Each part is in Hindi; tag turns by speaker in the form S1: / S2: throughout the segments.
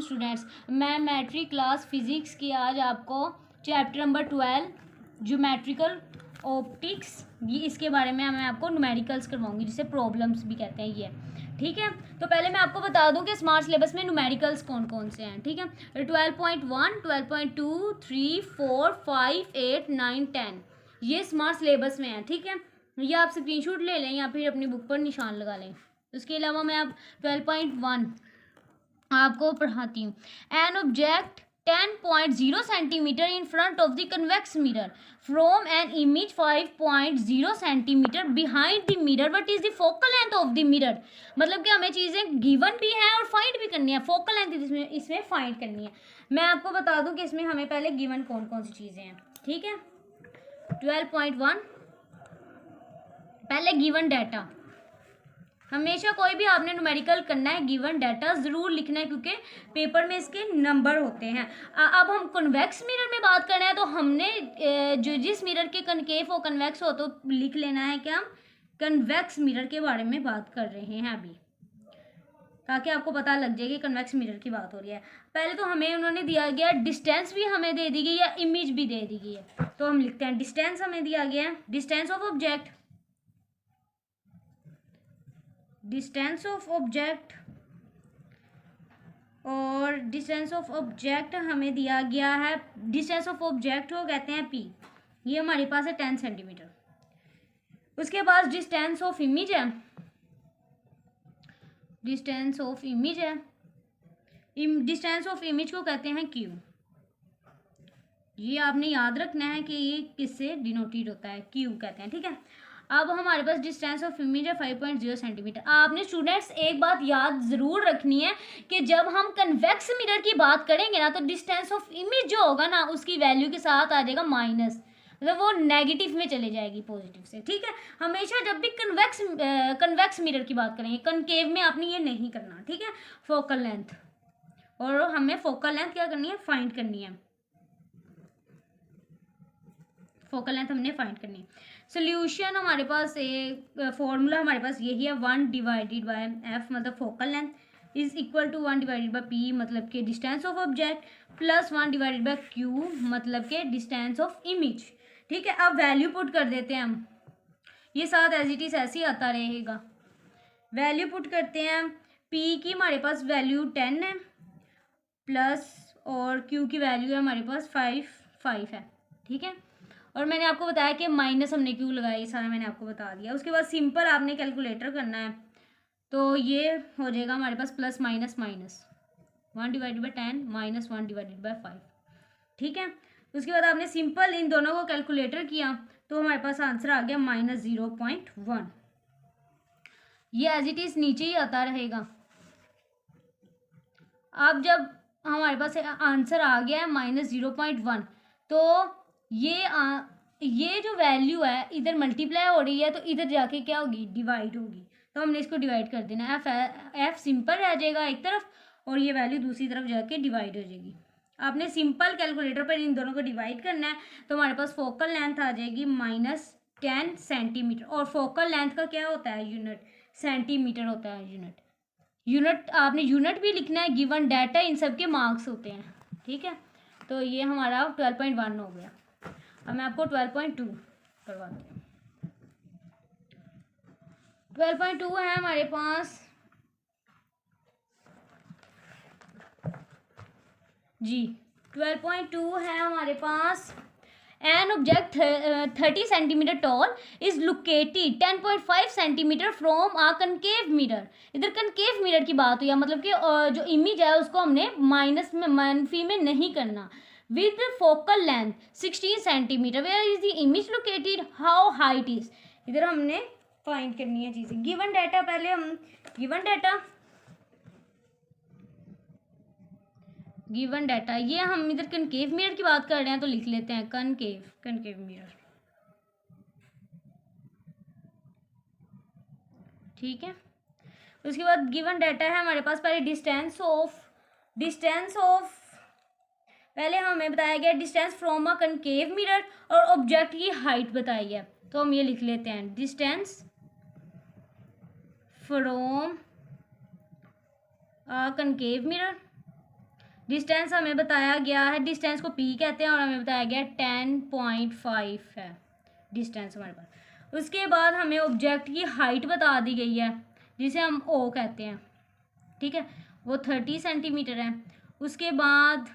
S1: स्टूडेंट्स, मैं मैट्रिक क्लास फिजिक्स की आज आपको चैप्टर नंबर 12 ज्योमेट्रिकल ऑप्टिक्स, ये इसके बारे में मैं आपको न्यूमेरिकल्स करवाऊंगी, जिसे प्रॉब्लम्स भी कहते हैं ये। ठीक है, तो पहले मैं आपको बता दूं कि स्मार्ट सिलेबस में न्यूमेरिकल्स कौन कौन से हैं। ठीक है, 12.1, 12.2, 3, 4, 5, 8, 9, 10 ये स्मार्ट सिलेबस में है। ठीक है, ये आप स्क्रीनशॉट ले लें या फिर अपनी बुक पर निशान लगा लें। उसके अलावा मैं अब 12.1 आपको पढ़ाती हूँ। An object 10.0 centimetre in front of the convex mirror from an image 5.0 centimetre behind the mirror, what is the focal length of the mirror. मतलब कि हमें चीज़ें गिवन भी हैं और फाइंड भी करनी है, फोकल लेंथ इसमें फाइंड करनी है। मैं आपको बता दूं कि इसमें हमें पहले गिवन कौन कौन सी चीज़ें हैं। ठीक है, 12.1 पहले गिवन डाटा। हमेशा कोई भी आपने न्यूमेरिकल करना है गिवन डाटा ज़रूर लिखना है, क्योंकि पेपर में इसके नंबर होते हैं। अब हम कन्वेक्स मिरर में बात कर रहे हैं, तो हमने जो जिस मिरर के कनकेव हो कन्वेक्स हो तो लिख लेना है कि हम कन्वेक्स मिरर के बारे में बात कर रहे हैं अभी, ताकि आपको पता लग जाए कि कन्वेक्स मिरर की बात हो रही है। पहले तो हमें उन्होंने दिया गया डिस्टेंस भी हमें दे दी गई है, इमेज भी दे दी गई है। तो हम लिखते हैं डिस्टेंस हमें दिया गया है, distance of object, distance of object, और डिस्टेंस ऑफ ऑब्जेक्ट हमें दिया गया है, डिस्टेंस ऑफ ऑब्जेक्ट को कहते हैं पी, ये हमारे पास है 10 सेंटीमीटर। उसके बाद डिस्टेंस ऑफ इमेज है, डिस्टेंस ऑफ इमेज है, डिस्टेंस ऑफ इमेज को कहते हैं क्यू। ये आपने याद रखना है कि ये किससे डिनोटेड होता है, क्यू कहते हैं। ठीक है, अब हमारे पास डिस्टेंस ऑफ इमेज है 5.0 सेंटीमीटर। आपने स्टूडेंट्स एक बात याद ज़रूर रखनी है कि जब हम कन्वेक्स मिरर की बात करेंगे ना, तो डिस्टेंस ऑफ इमेज जो होगा ना उसकी वैल्यू के साथ आ जाएगा माइनस, मतलब वो नेगेटिव में चले जाएगी पॉजिटिव से। ठीक है, हमेशा जब भी कन्वेक्स मिरर की बात करेंगे, कनकेव में आपने ये नहीं करना। ठीक है, फोकल लेंथ, और हमें फोकल लेंथ क्या करनी है, फाइंड करनी है। फोकल लेंथ हमने फाइंड करनी है। सोल्यूशन हमारे पास एक फॉर्मूला हमारे पास यही है, 1 डिवाइडेड बाय एफ, मतलब focal length is equal to 1 divided by p, मतलब के distance of object, plus 1 divided by q, मतलब के डिस्टेंस ऑफ इमेज। ठीक है, अब वैल्यू पुट कर देते हैं हम, ये साथ एज इट इज ऐसे ही आता रहेगा। वैल्यू पुट करते हैं, पी की हमारे पास वैल्यू 10 है, प्लस और क्यू की वैल्यू है हमारे पास 5 है। ठीक है, और मैंने आपको बताया कि माइनस हमने क्यों लगाया, ये सारा मैंने आपको बता दिया। उसके बाद सिंपल आपने कैलकुलेटर करना है, तो ये हो जाएगा हमारे पास plus minus minus 1 divided by 10 minus 1 divided by 5। ठीक है, उसके बाद आपने सिंपल इन दोनों को कैलकुलेटर किया तो हमारे पास आंसर आ गया -0.1। ये एज इट इज नीचे ही आता रहेगा। अब जब हमारे पास आंसर आ गया है -0.1, तो ये जो वैल्यू है इधर मल्टीप्लाई हो रही है, तो इधर जाके क्या होगी, डिवाइड होगी। तो हमने इसको डिवाइड कर देना, एफ सिंपल रह जाएगा एक तरफ और ये वैल्यू दूसरी तरफ जाके डिवाइड हो जाएगी। आपने सिंपल कैलकुलेटर पर इन दोनों को डिवाइड करना है, तो हमारे पास फोकल लेंथ आ जाएगी -10 सेंटीमीटर। और फोकल लेंथ का क्या होता है, यूनिट सेंटीमीटर होता है। यूनिट आपने यूनिट भी लिखना है, गिवन डाटा इन सब के मार्क्स होते हैं। ठीक है, तो ये हमारा 12.1 हो गया। अब मैं आपको 12.2 करवाती हूँ। 12.2 है हमारे पास जी, 12.2 है हमारे पास, an object 30 centimetre tall is located 10.5 centimetre from a concave mirror. इधर कनकेव मिरर की बात हुई है, मतलब कि जो इमेज है उसको हमने माइनस में, मनफी में नहीं करना। With focal length 16 centimetre, where is the image located, how height is. इधर हमने फाइंड करनी है चीज़ें। गिवन डाटा, पहले हम गिवन डाटा ये हम इधर कनकेव मिरर की बात कर रहे हैं, तो लिख लेते हैं कनकेव मिरर। ठीक है, उसके बाद गिवन डाटा है हमारे पास, पहले डिस्टेंस ऑफ पहले हमें बताया गया distance from a concave mirror, और ऑब्जेक्ट की हाइट बताई है, तो हम ये लिख लेते हैं distance from a concave mirror distance हमें बताया गया है, डिस्टेंस को पी कहते हैं और हमें बताया गया 10.5 है डिस्टेंस हमारे पास। उसके बाद हमें ऑब्जेक्ट की हाइट बता दी गई है जिसे हम ओ कहते हैं, ठीक है, वो 30 सेंटीमीटर है। उसके बाद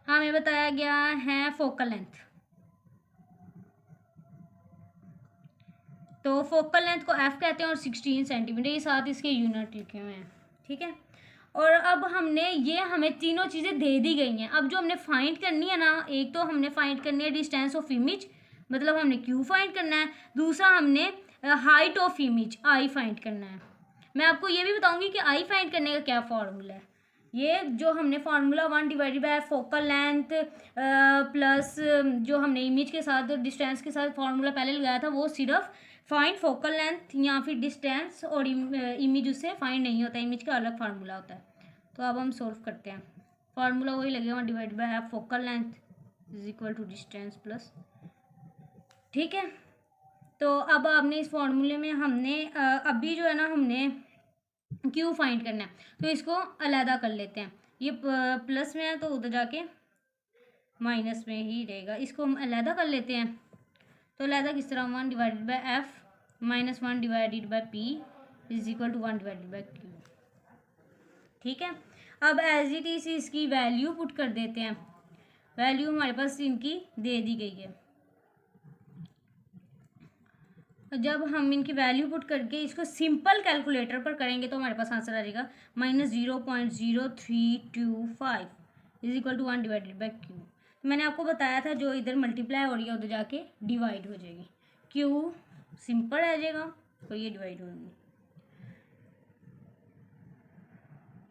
S1: हमें बताया गया है फोकल लेंथ, तो फोकल लेंथ को एफ कहते हैं और 16 सेंटीमीटर, ये साथ इसके यूनिट लिखे हुए हैं, ठीक है। और अब हमने ये हमें तीनों चीज़ें दे दी गई हैं। अब जो हमने फाइंड करनी है ना, एक तो हमने फाइंड करनी है डिस्टेंस ऑफ इमेज, मतलब हमने क्यू फाइंड करना है। दूसरा हमने height of image I find करना है। मैं आपको ये भी बताऊंगी कि आई फाइंड करने का क्या फॉर्मूला है। ये जो हमने formula 1 divided bye focal length plus जो हमने इमेज के साथ डिस्टेंस के साथ फार्मूला पहले लगाया था, वो सिर्फ फाइंड फोकल लेंथ या फिर डिस्टेंस और इमेज उससे फाइंड नहीं होता, इमेज का अलग फार्मूला होता है। तो अब हम सॉल्व करते हैं। फार्मूला वही लगेगा, divide by focal length is equal to distance plus, ठीक है। तो अब आपने इस फार्मूले में हमने अभी जो है ना हमने क्यू फाइंड करना है, तो इसको अलहदा कर लेते हैं। ये प्लस में है तो उधर जाके माइनस में ही रहेगा, इसको हम अलहदा कर लेते हैं। तो अलहदा किस तरह, 1 divided by f minus 1 divided by p is equal to 1 divided by q, ठीक है। अब एज इट इज इसकी वैल्यू पुट कर देते हैं। वैल्यू हमारे पास इनकी दे दी गई है। जब हम इनकी वैल्यू पुट करके इसको सिंपल कैलकुलेटर पर करेंगे तो हमारे पास आंसर आ जाएगा -0.0325 is equal to 1 divided by q. तो मैंने आपको बताया था जो इधर मल्टीप्लाई हो रही है उधर जाके डिवाइड हो जाएगी, क्यू सिंपल आ जाएगा और ये डिवाइड होगी,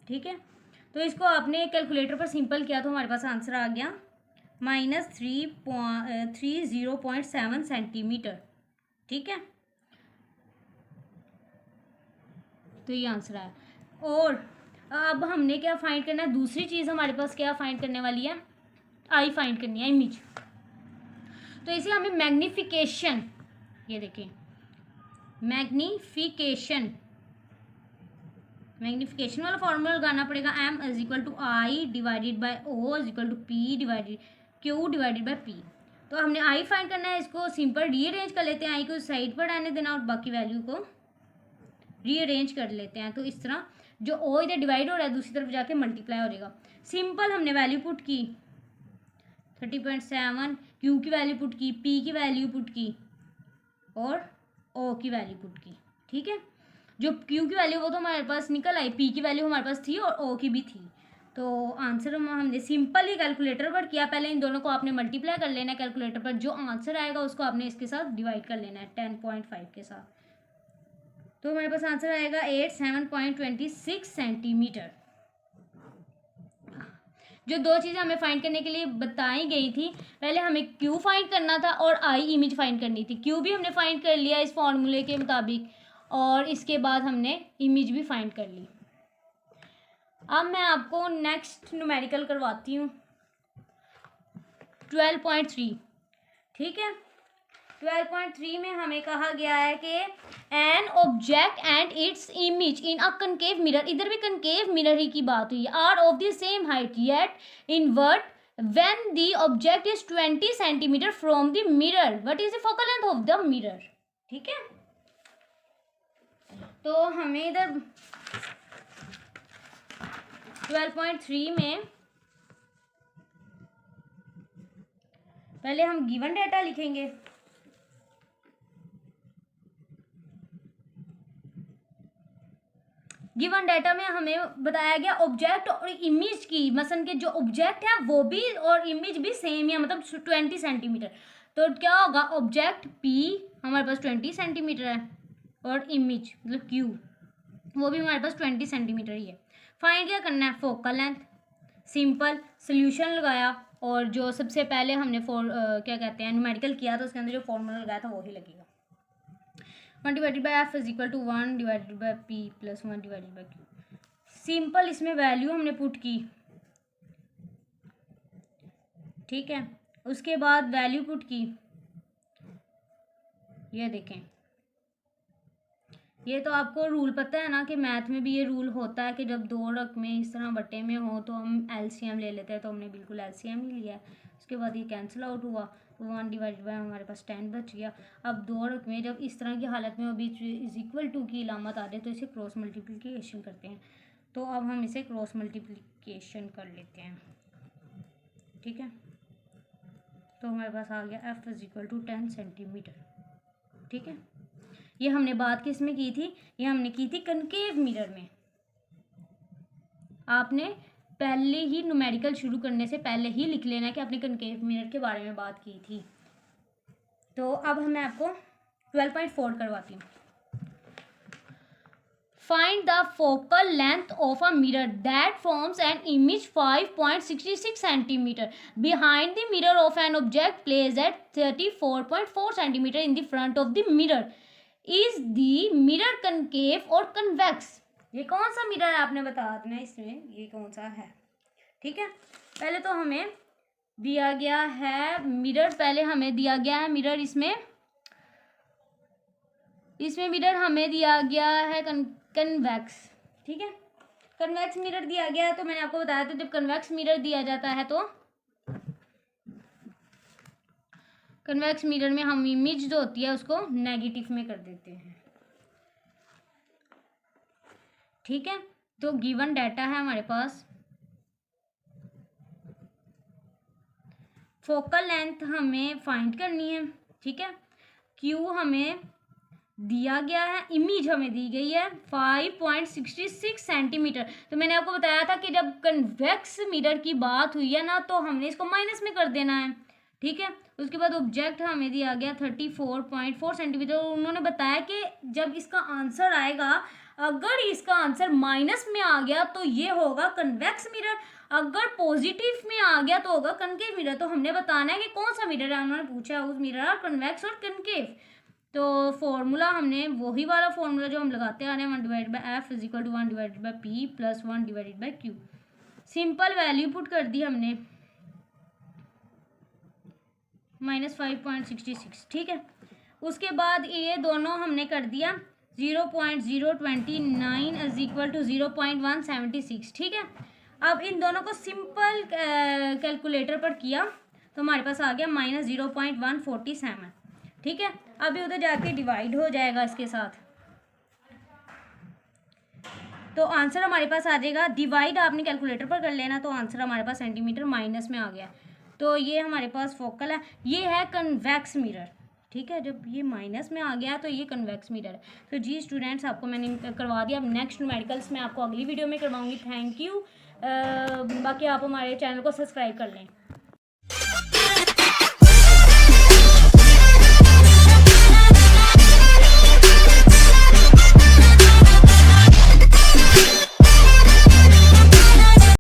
S1: ठीक है। तो इसको आपने कैलकुलेटर पर सिंपल किया तो हमारे पास आंसर आ गया -30.7 सेंटीमीटर, ठीक है। तो ये आंसर आया। और अब हमने क्या फाइंड करना है, दूसरी चीज़ हमारे पास क्या फाइंड करने वाली है, आई फाइंड करनी है, इमेज। तो इसे हमें मैग्नीफिकेशन, ये देखें मैग्नीफिकेशन वाला फॉर्मूला लगाना पड़ेगा। m is equal to I divided by O is equal to p divided q divided by p. तो हमने आई फाइंड करना है, इसको सिंपल रीअरेंज कर लेते हैं, आई को साइड पर आने देना और बाकी वैल्यू को रीअरेंज कर लेते हैं। तो इस तरह जो ओ इधर डिवाइड हो रहा है दूसरी तरफ जाके मल्टीप्लाई हो जाएगा। सिंपल हमने वैल्यू पुट की 30.7, क्यू की वैल्यू पुट की, पी की वैल्यू पुट की और ओ की वैल्यू पुट की, ठीक है। जो क्यू की वैल्यू वो तो हमारे पास निकल आई, पी की वैल्यू हमारे पास थी और ओ की भी थी। तो आंसर हमने सिंपल ही कैलकुलेटर पर किया। पहले इन दोनों को आपने मल्टीप्लाई कर लेना है कैलकुलेटर पर, जो आंसर आएगा उसको आपने इसके साथ डिवाइड कर लेना है 10.5 के साथ। तो हमारे पास आंसर आएगा 87.26 सेंटीमीटर। जो दो चीज़ें हमें फाइंड करने के लिए बताई गई थी, पहले हमें क्यू फाइंड करना था और आई इमेज फाइंड करनी थी। क्यू भी हमने फाइंड कर लिया इस फॉर्मूले के मुताबिक और इसके बाद हमने इमेज भी फाइंड कर ली। अब मैं आपको नेक्स्ट न्यूमेरिकल करवाती हूँ 12.3, ठीक है। 12.3 में हमें कहा गया है कि an object and its image in a concave mirror, इधर भी कनकेव मिरर ही की बात हुई है, are of the same height yet invert when the object is 20 centimetre from the mirror, what is the focal length of the mirror, ठीक है। तो हमें इधर 12.3 में पहले हम गिवन डेटा लिखेंगे। गिवन डाटा में हमें बताया गया ऑब्जेक्ट और इमेज की, मसलन के जो ऑब्जेक्ट है वो भी और इमेज भी सेम है, मतलब 20 सेंटीमीटर। तो क्या होगा, ऑब्जेक्ट P हमारे पास 20 सेंटीमीटर है और इमेज मतलब Q वो भी हमारे पास 20 सेंटीमीटर ही है। फाइंड क्या करना है, फोकल लेंथ। सिंपल सोल्यूशन लगाया और जो सबसे पहले हमने क्या कहते हैं न्यूमेरिकल किया था उसके अंदर जो फॉर्मूला लगाया था वही लगेगा। 1 divided by f is equal to 1 divided by p plus 1 divided by q. Simple इसमें वैल्यू हमने पुट की, ठीक है। उसके बाद वैल्यू पुट की, ये देखें ये तो आपको रूल पता है ना कि मैथ में भी ये रूल होता है कि जब दो रकमें इस तरह बटे में हो तो हम एलसीएम ले लेते हैं, तो हमने बिल्कुल एलसीएम ही लिया है। उसके बाद ये कैंसिल आउट हुआ तो 1 डिवाइडेड बाय हमारे पास 10 बच गया। अब दो रकमें जब इस तरह की हालत में बीच इज इक्वल टू की इलामत आ जाए तो इसे क्रॉस मल्टीप्लिकेशन करते हैं। तो अब हम इसे क्रॉस मल्टीप्लिकेशन कर लेते हैं, ठीक है। तो हमारे पास आ गया f is equal to 10 centimetre, ठीक है। ये हमने बात किस में की थी, ये हमने की थी कनकेव मिरर में। आपने पहले ही न्यूमेरिकल शुरू करने से पहले ही लिख लेना कि आपने कनकेव मिरर के बारे में बात की थी। तो अब मैं आपको 12.4 करवाती हूँ। Find the focal length of a mirror that forms an image 5.66 centimeter behind the mirror of an object placed at 34.4 centimeter in the front of the mirror. Is the mirror concave or convex? ये कौन सा मिरर है आपने बता देना इसमें, ये कौन सा है, ठीक है। पहले तो हमें दिया गया है मिरर, पहले हमें दिया गया है मिरर, इसमें मिरर हमें दिया गया है कन्वेक्स, ठीक है। कन्वेक्स मिरर दिया गया है, तो मैंने आपको बताया था जब कन्वेक्स मिरर दिया जाता है तो कन्वेक्स मिरर में हम इमेज जो होती है उसको नेगेटिव में कर देते हैं, ठीक है। तो गिवन डाटा है हमारे पास, फोकल लेंथ हमें फाइंड करनी है, ठीक है। क्यू हमें दिया गया है, इमेज हमें दी गई है 5.66 सेंटीमीटर। तो मैंने आपको बताया था कि जब कन्वेक्स मिरर की बात हुई है ना तो हमने इसको माइनस में कर देना है, ठीक है। उसके बाद ऑब्जेक्ट हमें दिया गया 34.4 सेंटीमीटर। उन्होंने बताया कि जब इसका आंसर आएगा, अगर इसका आंसर माइनस में आ गया तो ये होगा कन्वेक्स मिरर, अगर पॉजिटिव में आ गया तो होगा कनकेव मिरर। तो हमने बताना है कि कौन सा मिरर है, उन्होंने पूछा उस मिरर कन्वेक्स और कनकेव। तो फॉर्मूला हमने वही वाला फॉर्मूला जो हम लगाते आ रहे हैं, 1 divide by f is equal to 1 divided by p plus 1 divided by q. Simple value put कर दी हमने -5.66, ठीक है। उसके बाद ये दोनों हमने कर दिया 0.029 इज इक्वल टू 0.176, ठीक है। अब इन दोनों को सिंपल कैलकुलेटर पर किया तो हमारे पास आ गया -0.147, ठीक है। अभी उधर जाके डिवाइड हो जाएगा इसके साथ, तो आंसर हमारे पास आ जाएगा, डिवाइड आपने कैलकुलेटर पर कर लेना तो आंसर हमारे पास सेंटीमीटर माइनस में आ गया। तो ये हमारे पास फोकल है, ये है कन्वेक्स मिरर, ठीक है। जब ये माइनस में आ गया तो ये कन्वेक्स मिरर है। तो जी स्टूडेंट्स, आपको मैंने करवा दिया। अब नेक्स्ट न्यूमेरिकल्स में आपको अगली वीडियो में करवाऊंगी। Thank you. बाकी आप हमारे चैनल को सब्सक्राइब कर लें।